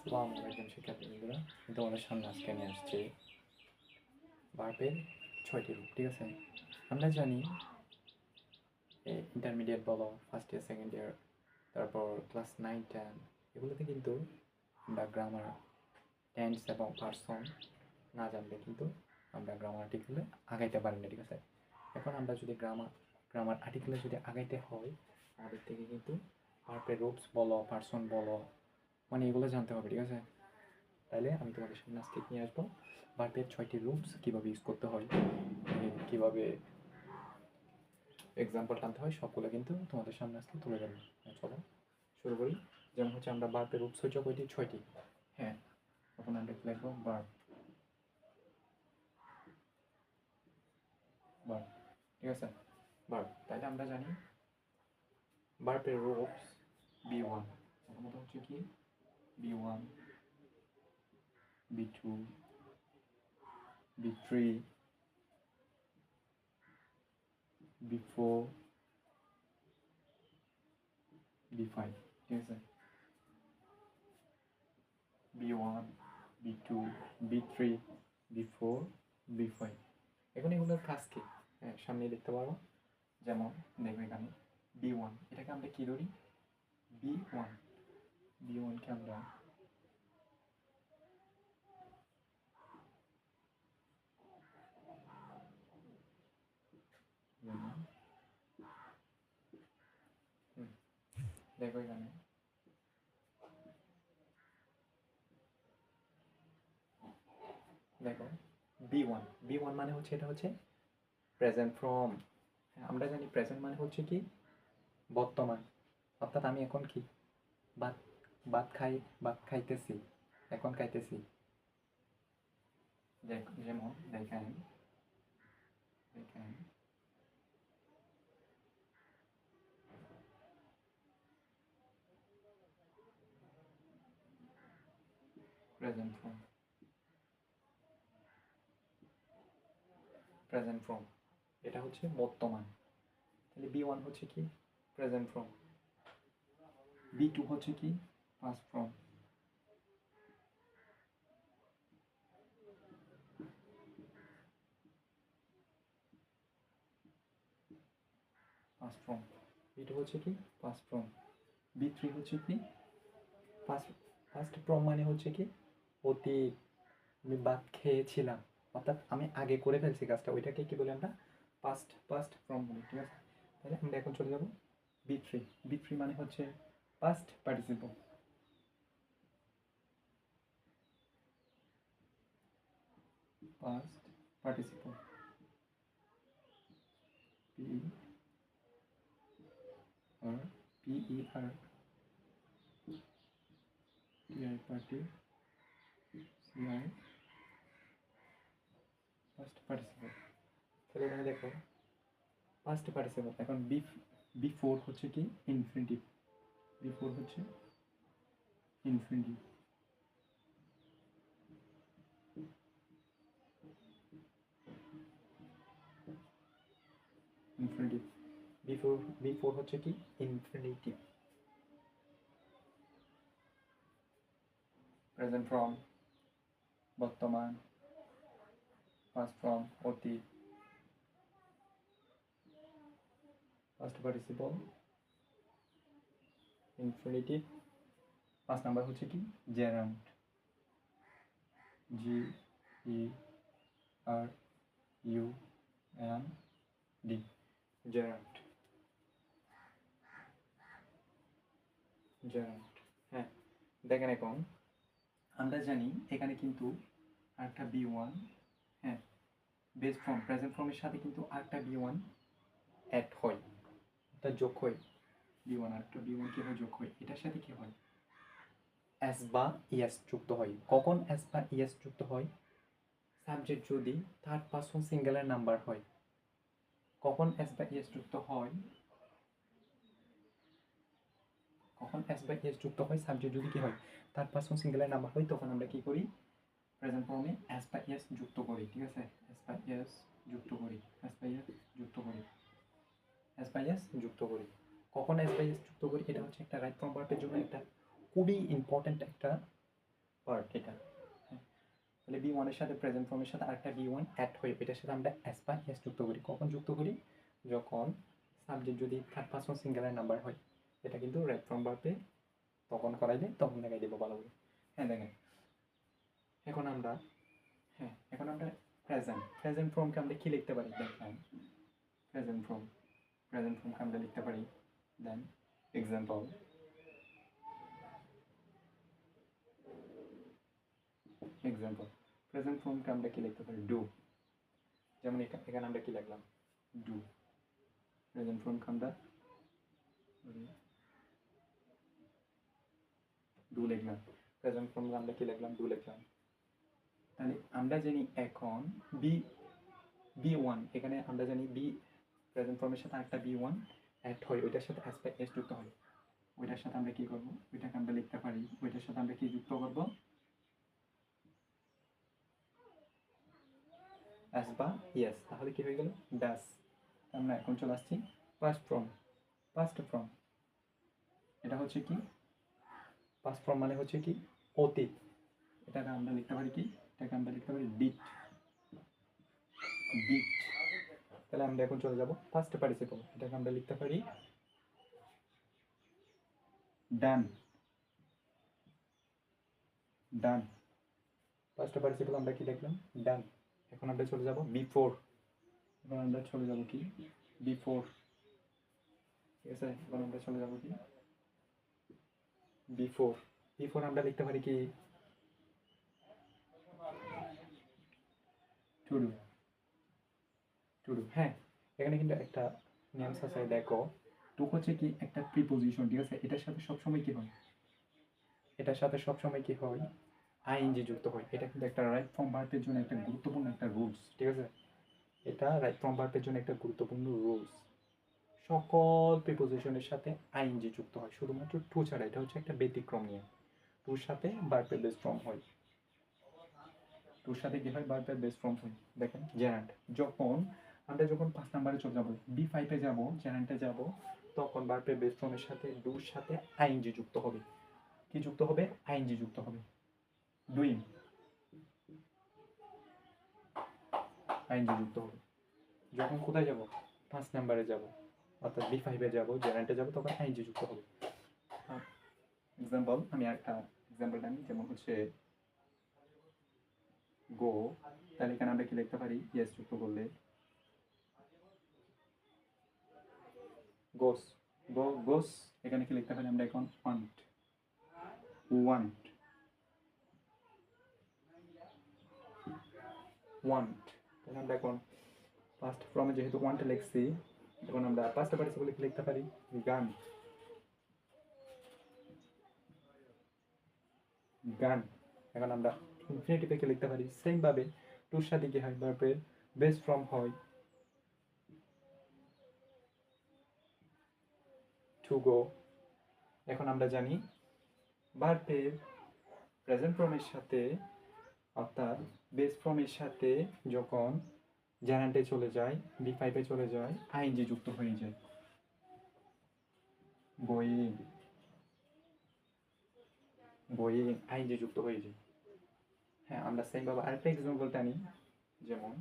আসসালামু আলাইকুম শিক্ষার্থীবৃন্দরা, আমি তোমাদের সামনে আজকে নিয়ে আসছি ভার্বের 6টি রূপ। ঠিক আছে, আমরা জানি ইন্টারমিডিয়েট বলো, ফার্স্ট ইয়ার, সেকেন্ড ইয়ার, তারপর ক্লাস 9, 10, এগুলোতে কিন্তু আমরা গ্রামার, টেন্স এবং পার্সন না জানলে কিন্তু আমরা গ্রামার আর্টিকেলে আগাইতে পারি না। ঠিক আছে, এখন আমরা যদি গ্রামার আর্টিকেলে যদি আগাইতে হয়, আমাদের থেকে কিন্তু ভার্বের রূপস বলো, পার্সন বলো, মানে এগুলো জানতে হবে। ঠিক আছে, তাহলে আমি তোমাদের সামনে আজকে নিয়ে আসবো ভার্বের 6টি রুলস, কীভাবে ইউজ করতে হয়, কীভাবে এক্সাম্পল টানতে হয়, সবগুলো কিন্তু তোমাদের সামনে আজকে তুলে ধরবো। চলো শুরু করি। যেমন হচ্ছে আমরা ভার্বের রুলস হচ্ছে কয়টি? 6টি। হ্যাঁ, এখন আমরা লিখবো ভার্ব। ভার্ব, ঠিক আছে, ভার্ব। তাহলে আমরা জানি ভার্বের রুলস B1, প্রথমত হচ্ছে কি B1, B2, B3, B4, B5, ঠিক আছে, B1, B2, B3, B4, B5। এখন এগুলোর কাজ কি? হ্যাঁ, সামনে দেখতে পারো। যেমন দেখবে এখানে B1, এটাকে আমরা কি ধরি? B1, B1কে আমরা দেখো এখানে দেখো B1 মানে হচ্ছে, এটা হচ্ছে প্রেজেন্ট ফর্ম। আমরা জানি প্রেজেন্ট মানে হচ্ছে কি বর্তমান, অর্থাৎ আমি এখন কি ভাত ভাত খাইতেছি, এখন খাইতেছি। যেমন দেখেন দেখেন প্রেজেন্ট ফর্ম, প্রেজেন্ট ফর্ম, এটা হচ্ছে বর্তমান। তাহলে B1 হচ্ছে কি প্রেজেন্ট ফর্ম, B2 হচ্ছে কি past form, past form, B2 হচ্ছে কি পাস্ট ফর্ম, B3 হচ্ছে কি ফার্স্ট ফর্ম মানে হচ্ছে কি অতীত, আমি ভাত খেয়েছিলাম, অর্থাৎ আমি আগে করে ফেলছি কাজটা, ওইটাকে কি বলি আমরা পাস্ট ফর্ম বলি। ঠিক আছে, তাহলে আমরা এখন চলে যাব B3 মানে হচ্ছে past participle, past participle, PER party CI past participle. তাহলে এখানে দেখো পাস্ট পার্টিসিপল। এখন B4 হচ্ছে কি ইনফিনিটিভ, B4 হচ্ছে ইনফিনিটিভ, ইনফিনিটিভ, B4 হচ্ছে কি ইনফিনিটিভ। প্রেজেন্ট ফর্ম বর্তমান, পাস্ট ফর্ম অতীত, পাস্ট পার্টিসিপল ইনফিনিটিভ, 5 নাম্বার হচ্ছে কি জেরান্ড, GERUND, জেরান্ড, জেরান্ড। হ্যাঁ, দেখেন এখন আমরা জানি এখানে কিন্তু আরেকটা B1, হ্যাঁ, বেস ফর্ম প্রেজেন্ট ফর্মের সাথে কিন্তু আরেকটা B1 অ্যাড হয়, এটা যোগ হয়। B1 আরেকটা B1 কি হয়? যোগ হয়। এটার সাথে কি হয়? এস বা ইএস যুক্ত হয়। কখন এস বা ইএস যুক্ত হয়? সাবজেক্ট যদি থার্ড পারসন সিঙ্গেলের নাম্বার হয়। কখন এস বা ইএস যুক্ত হয়? কখন এস বা ইএস যুক্ত হয়? সাবজেক্ট যদি কি হয় থার্ড পারসন সিঙ্গেলের নাম্বার হয়, তখন আমরা কি করি প্রেজেন্ট ফর্মে এস বা ইএস যুক্ত করি। ঠিক আছে, এস বা ইএস যুক্ত করি, এস বা ইএস যুক্ত করি, এস বা ইএস যুক্ত করি। কখন এস বা ইএস যুক্ত করি? এটা হচ্ছে একটা রাইট ফর্ম ভার্বের জন্য একটা খুবই ইম্পর্ট্যান্ট একটা পার্ট এটা। হ্যাঁ, তাহলে বি ওয়ানের সাথে প্রেজেন্ট ফর্মের সাথে আরেকটা বি ওয়ান অ্যাড হয়ে এটার সাথে আমরা এস বা এস যুক্ত করি। কখন যুক্ত করি? যখন সাবজেক্ট যদি থার্ড পারসন সিঙ্গুলার নাম্বার হয়, এটা কিন্তু রাইট ফর্ম ভার্বে তখন করাইলে তখন দেখাই দেবো ভালো করে। হ্যাঁ দেখেন, এখন আমরা প্রেজেন্ট ফর্মকে আমরা কি লিখতে পারি দেখেন। প্রেজেন্ট ফর্মকে আমরা লিখতে পারি, দেন এক্সাম্পল প্রেজেন্ট ফর্মকে আমরা কি লিখতে পারি? ডু। যেমন এখানে আমরা কি লিখলাম? ডু। প্রেজেন্ট ফর্মকে আমরা ডু লিখলাম। প্রেজেন্ট ফর্মকে আমরা কি লিখলাম? ডু লিখলাম। তাহলে আমরা জানি এখন বি ওয়ান, এখানে আমরা জানি বি প্রেজেন্ট ফর্মের সাথে একটা বি ওয়ান অ্যাড হয়, ওইটার সাথে এস বা এস যুক্ত হয়। ওইটার সাথে আমরা কি করবো? ওইটাকে আমরা লিখতে পারি, ওইটার সাথে আমরা কি যুক্ত করবো? এস বা ইয়েস। তাহলে কি হয়ে গেল? ডাস। আমরা এখন চলে আসছি পাস্ট ফর্ম। এটা হচ্ছে কি? পাস্ট ফর্ম মানে হচ্ছে কি? অতীত। এটাকে আমরা লিখতে পারি কি? এটাকে আমরা লিখতে পারি ডিড। তাহলে আমরা এখন চলে যাব ফার্স্ট পার্টিসিপল। এটাকে আমরা লিখতে পারি ডান। ফার্স্ট পার্টিসিপল আমরা কি লিখলাম? ডান। এখন আমরা চলে যাব বিফোর। এখন আমরা চলে যাব কি? বিফোর। ঠিক আছে, এখন আমরা চলে যাব কি? বিফোর আমরা লিখতে পারি কি? To do. হ্যাঁ, এখানে কিন্তু একটা নিয়ম আছে, দেখো। টু হচ্ছে কি? একটা প্রিপোজিশন, ঠিক আছে? এটার সাথে সবসময় কি হয়? আইএনজি যুক্ত হয়। এটা কিন্তু একটা রাইট ফর্ম ভার্বের জন্য একটা গুরুত্বপূর্ণ একটা রুলস, ঠিক আছে? এটা রাইট ফর্ম ভার্বের জন্য একটা গুরুত্বপূর্ণ রুলস। সকল প্রিপোজিশনের সাথে আইএনজি যুক্ত হয়, শুধুমাত্র টু ছাড়া। এটা হচ্ছে একটা ব্যতিক্রম নিয়ম। টুর সাথে ভার্বের বেস ফর্ম হয়। টুর সাথে কি হয়? ভার্বের বেস ফর্ম হয়। দেখেন জেনারেট, যখন 5 নম্বরে চলে যাব, বি5-এ যাব, জেনারেটে যাব, তখন ভার্বের বেস ফর্মের সাথে ডুর সাথে আইএনজি যুক্ত হবে। কি যুক্ত হবে? আইএনজি যুক্ত হবে। ডুইং, আইএনজি যুক্ত হবে। যখন কোথায় যাব? 5 নম্বরে যাব, অর্থাৎ বি5-এ যাব, জেনারেটে যাব, তখন আইএনজি যুক্ত হবে। এক্সাম্পল, আমি একটা এক্সাম্পল জানি, যেমন হচ্ছে গো। তাহলে এখানে আমরা কি লিখতে পারি? ইয়েস যুক্ত করলে গোস। গোস। এখানে কি লিখতে পারি আমরা এখন? ওয়ান্ট। তাহলে আমরা এখন ফার্স্ট ফর্মে যেহেতু ওয়ান্ট লিখছি, এখন আমরা ফার্স্ট পার্টিসিপল কি লিখতে পারি? গান। এখন আমরা ইনফিনিটিভে কি লিখতে পারি? সেম ভাবে টুর সাথে কি হয়? ভার্বের বেস ফর্ম হয় টু গো। এখন আমরা জানি ভার্বের প্রেজেন্ট ফর্মের সাথে, অর্থাৎ বেস ফর্মের সাথে যখন জেনারেটে চলে যায়, বি5-এ চলে যায়, আইএনজি যুক্ত হয়ে যায়। গোয়িং আইএনজি যুক্ত হয়ে যায়। হ্যাঁ, আমরা সেম ভাবে আরেকটা এক্সাম্পলটা নিই, যেমন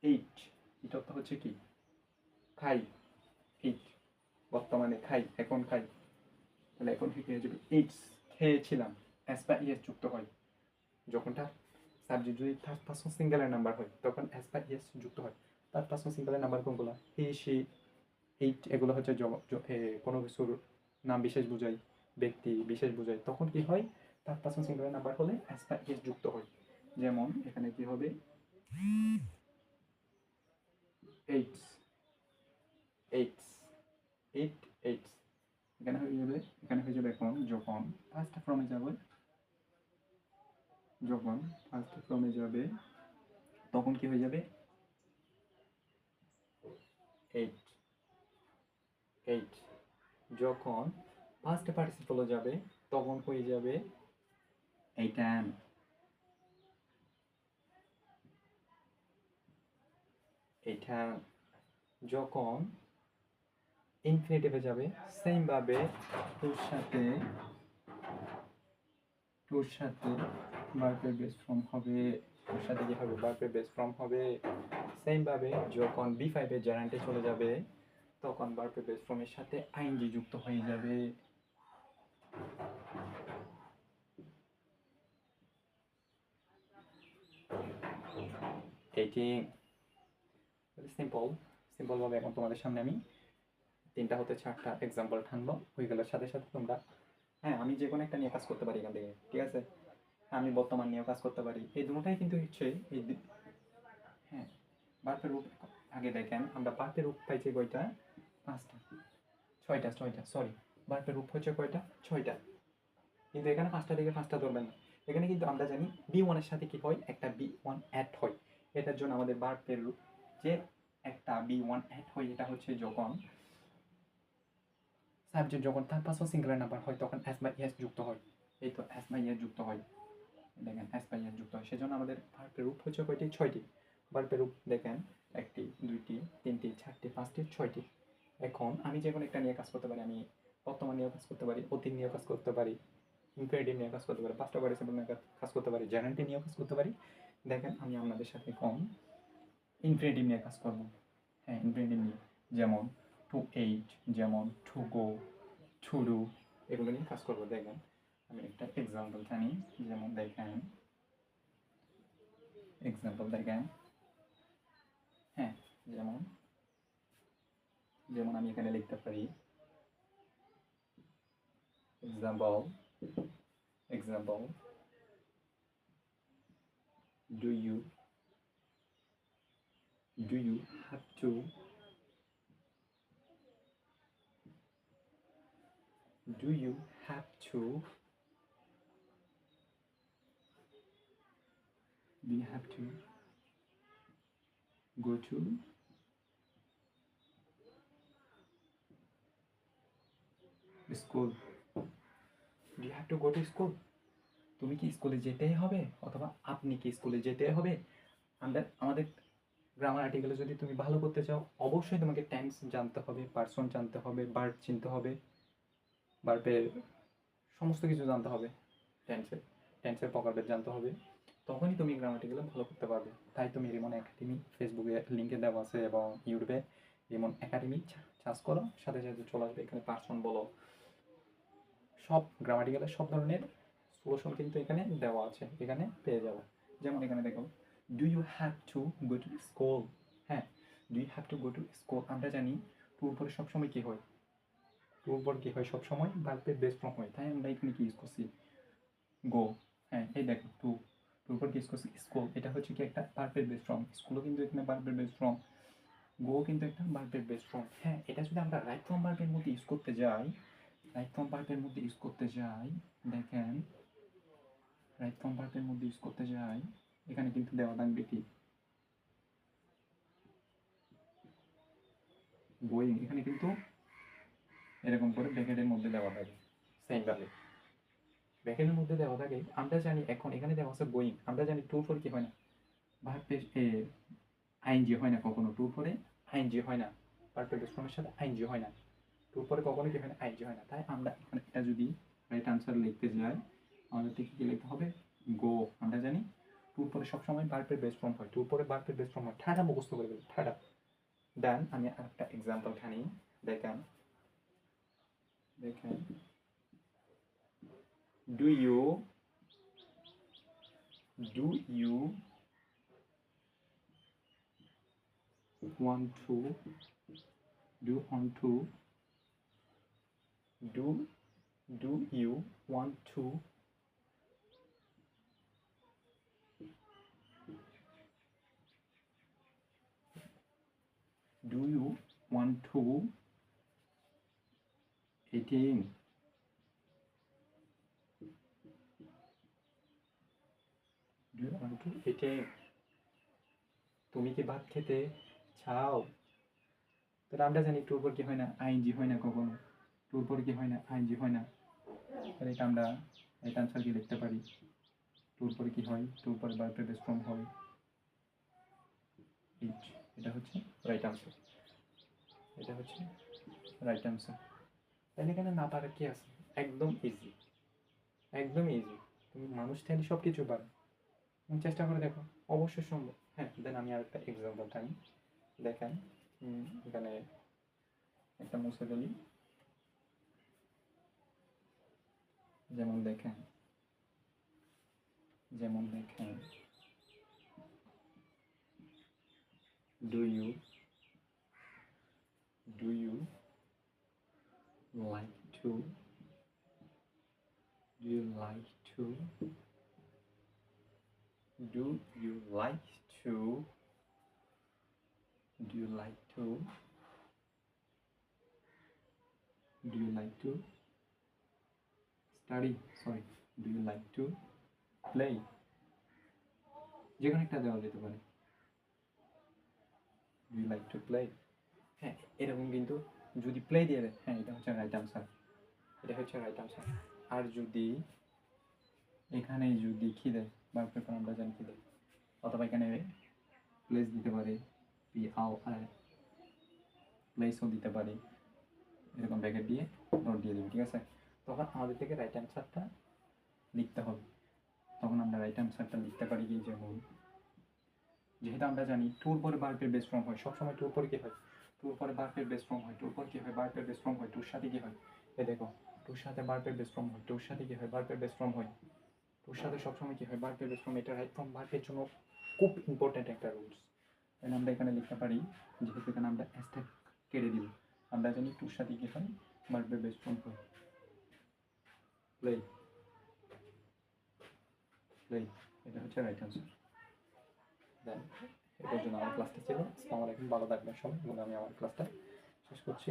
এইট। এটা অর্থ হচ্ছে কি? খাই। এইট, বর্তমানে খাই, এখন খাই। তাহলে এখন কি হয়ে যাবে? এইটস, খেয়েছিলাম। এস বা ইএস যুক্ত হয়। যখন সাবজেক্ট যদি থার্ড পারসন সিঙ্গুলার নাম্বার হয়, তখন এস বা ইএস যুক্ত হয়। থার্ড পারসন সিঙ্গুলার নাম্বার কোনগুলো? হি, শি, এইট, এগুলো হচ্ছে কোনো কিছুর নাম বিশেষ বোঝায়, ব্যক্তি বিশেষ বোঝায়। তখন কি হয়? থার্ড পারসন সিঙ্গুলার নাম্বার হলে এস বা ইএস যুক্ত হয়। যেমন এখানে কি হবে? Eights, eights. এখানে হয়ে যাবে এখন যখন ফার্স্ট ফর্মে যাবে, তখন কি হয়ে যাবে? এইট। যখন ফার্স্ট পার্টিসিপলে যাবে, তখন হয়ে যাবে এইটান। যখন ইনফিনিটিভে যাবে, সেম ভাবে টুর সাথে ভার্বের বেস ফর্ম হবে, ওর সাথে কি হবে, ভার্বের বেস ফর্ম হবে। সেম ভাবে যখন B5 এ জেরান্টে চলে যাবে তখন ভার্বের বেস ফর্মের সাথে আইএনজি যুক্ত হয়ে যাবে। এটি সিম্পল ভাবে এখন তোমাদের সামনে আমি 3টা হতে 4টা এক্সাম্পল টানবো, ওইগুলোর সাথে সাথে তোমরা, হ্যাঁ আমি যে কোনো একটা নিয়ে কাজ করতে পারি এখান থেকে, ঠিক আছে। আমি বর্তমান নিয়েও কাজ করতে পারি, এই দুটোটাই কিন্তু হচ্ছে এই হ্যাঁ ভার্বের রূপ। আগে দেখেন আমরা ভার্বের রূপ পাইছি কয়টা, 5টা 6টা সরি, ভার্বের রূপ হচ্ছে কয়টা, 6টা। কিন্তু এখানে 5টা থেকে 5টা ধরবেন না, এখানে কিন্তু আমরা জানি B1 এর সাথে কি হয়, একটা B1 অ্যাড হয়। এটার জন্য আমাদের ভার্বের রূপ যে একটা B1 অ্যাড হয়, এটা হচ্ছে যখন সাবজেক্ট যখন তার পাশে সিঙ্গুলার নাম্বার হয় তখন এস বাই এস যুক্ত হয়। এই তো এস বাই এস যুক্ত হয়, দেখেন এস বাই এস যুক্ত হয়। সেজন্য আমাদের ভার্বের রূপ হচ্ছে কয়টি, 6টি। ভার্বের রূপ দেখেন 1টি 2টি 3টি 4টি 5টি 6টি। এখন আমি যে কোনো একটা নিয়ে কাজ করতে পারি, আমি বর্তমান নিয়েও কাজ করতে পারি, অতীত নিয়েও কাজ করতে পারি, ইনফিনিটিভ নিয়ে কাজ করতে পারি, পাস্ট পার্টিসিপল নিয়ে কাজ করতে পারি, জেনারেটিভ নিয়েও কাজ করতে পারি। দেখেন আমি আপনাদের সাথে ইনফিনিটিভ নিয়ে কাজ করব। হ্যাঁ ইনফিনিটিভ নিয়ে, যেমন টু এইট, যেমন টু গো, টু ডু, এগুলো নিয়ে কাজ করবো। দেখেন আমি একটা এক্সাম্পল জানি, যেমন দেখেন হ্যাঁ যেমন আমি এখানে লিখতে পারি example do you have to do you have to go to school, do you have to go to school, তুমি কি স্কুলে যেতেই হবে, অথবা আপনি কি স্কুলে যেতে হবে। আমাদের গ্রামার আর্টিকেলে যদি তুমি ভালো করতে চাও অবশ্যই তোমাকে টেন্স জানতে হবে, পার্সন জানতে হবে, ভার্ব চিনতে হবে, ভার্বের সমস্ত কিছু জানতে হবে, টেন্সের প্রকারভেদ জানতে হবে, তখনই তুমি গ্রামাটিক্যালে ভালো করতে পারবে। তাই তুমি রিমন একাডেমি ফেসবুকে লিঙ্কে দেওয়া আছে এবং ইউটিউবে রিমন একাডেমি সার্চ করো, সাথে সাথে চলে আসবে। এখানে পার্সন বলো, সব গ্রামাটিক্যালের সব ধরনের সলিউশন কিন্তু এখানে দেওয়া আছে, এখানে পেয়ে যাবো। যেমন এখানে দেখো do you have to go to school, হ্যাঁ do you have to go to school. আমরা জানি টুর পরে সবসময় কী হয়, টুর পর কী হয়, সবসময় ভার্বের বেস ফর্ম হয়, তাই আমরা এখানে কি ইউজ করছি, গো। হ্যাঁ এই দেখো টুর পর কি ইউজ করছি, স্কুল, এটা হচ্ছে কি একটা ভার্বের বেস ফর্ম, স্কুলও কিন্তু এখানে ভার্বের বেস ফর্ম, গো কিন্তু একটা ভার্বের বেস ফর্ম। হ্যাঁ এটা যদি আমরা রাইট ফর্ম ভার্বের মধ্যে ইউজ করতে যাই, দেখেন রাইট ফর্ম ভার্বের মধ্যে ইউজ করতে যাই, এখানে কিন্তু দেওয়া থাকবে কি গোয়িং, এখানে কিন্তু এরকম করে ব্র্যাকেটের মধ্যে দেওয়া থাকে, সেম ভাবে ব্র্যাকেটের মধ্যে দেওয়া থাকে। আমরা জানি এখন এখানে দেওয়া আছে গোয়িং, আমরা জানি টু ফোর কি হয় না, ভার্বের আইএনজি হয় না কখনো, টুর পরে আইএনজি হয় না, ভার্বের বেস ফর্মের সাথে আইএনজি হয় না, টুর পরে কখনো কি হয় না, আইএনজি হয় না। তাই আমরা এখানে এটা যদি রাইট আনসার লিখতে যাই আমাদের কি লিখতে হবে, গো। আমরা জানি টুর পরে সবসময় ভার্বের বেস ফর্ম হয়, টুর পরে ভার্বের বেস ফর্ম হয়, ঠাডা মুখস্থ করে দেবে, ঠাডা। দেন আমি আরেকটা এক্সাম্পল খানি, দেখেন do you want to do you want to eating, তুমি কি ভাত খেতে চাও। তো আমরা জানি টুর পর কি হয় না, আইএনজি হয় না কখনো, টুর পর কি হয় না, আইএনজি হয় না। তাহলে এটা আমরা রাইট আনসার কি লিখতে পারি, টুর পরে কি হয়, টুর পরে ভার্বের বেস ফর্ম হয় ইট, এটা হচ্ছে রাইট আনসার, এটা হচ্ছে রাইট অ্যান্সার। তাহলে এখানে না পারে কি আছে? একদম ইজি, একদম ইজি। তুমি মানুষ চাইলে সব কিছু পারে। তুমি চেষ্টা করে দেখো, অবশ্যই সম্ভব। হ্যাঁ, দেন আমি আরেকটা এক্সাম্পল টাইম দেখেন। এখানে একটা মুছে ফেলি। যেমন দেখেন, do you like to do you like to do you like to do you like to do you like to study, sorry, do you like to play, যে কোনো একটা দেওয়া যেতে পারে। Do you like to play, হ্যাঁ এরকম কিন্তু যদি প্লে দিয়ে দেয়, হ্যাঁ এটা হচ্ছে রাইট আনসার, এটা হচ্ছে রাইট আনসার। আর যদি এখানে যদি কি দেয়, বার পেপার আমরা জানি কি দেয়, অথবা এখানে প্লেস দিতে পারে, পি আও আই প্লেসও দিতে পারি, এরকম ব্যাকেট দিয়ে নোট দিয়ে দেবে, ঠিক আছে। তখন আমাদের থেকে রাইট অ্যান্সারটা লিখতে হবে। তখন আমরা রাইট অ্যান্সারটা লিখতে পারি কি, যেমন যেহেতু আমরা জানি টুর পরে বার্বের বেস ফর্ম হয়, সবসময় টুর পরে কী হয়, টুর পরে বার্বের বেস ফর্ম হয়, টুর পরে কী হয়, বার্বের বেস ফর্ম হয়, টুর সাথে কী হয়, এ দেখো টুর সাথে বার্বের বেস ফর্ম হয়, টুর সাথে কী হয়, বার্বের বেস ফর্ম হয়, টুর সাথে সবসময় কী হয়, বার্বের বেস ফর্ম। এটা রাইট ফর্ম বার্বের জন্য খুব ইম্পর্ট্যান্ট একটা রুলস। তাহলে আমরা এখানে লিখতে পারি, যেহেতু এখানে আমরা অ্যাসটা কেটে দিব, আমরা জানি টুর সাথে কী হয়, বার্বের বেস ফর্ম হয়, প্লে প্লে, এটা হচ্ছে রাইট অ্যান্সার। দেন এটার জন্য আমার ক্লাসটা ছিল। আসসালামু আলাইকুম, ভালো থাকবেন সবাই, এবং আমি আমার ক্লাসটা শেষ করছি।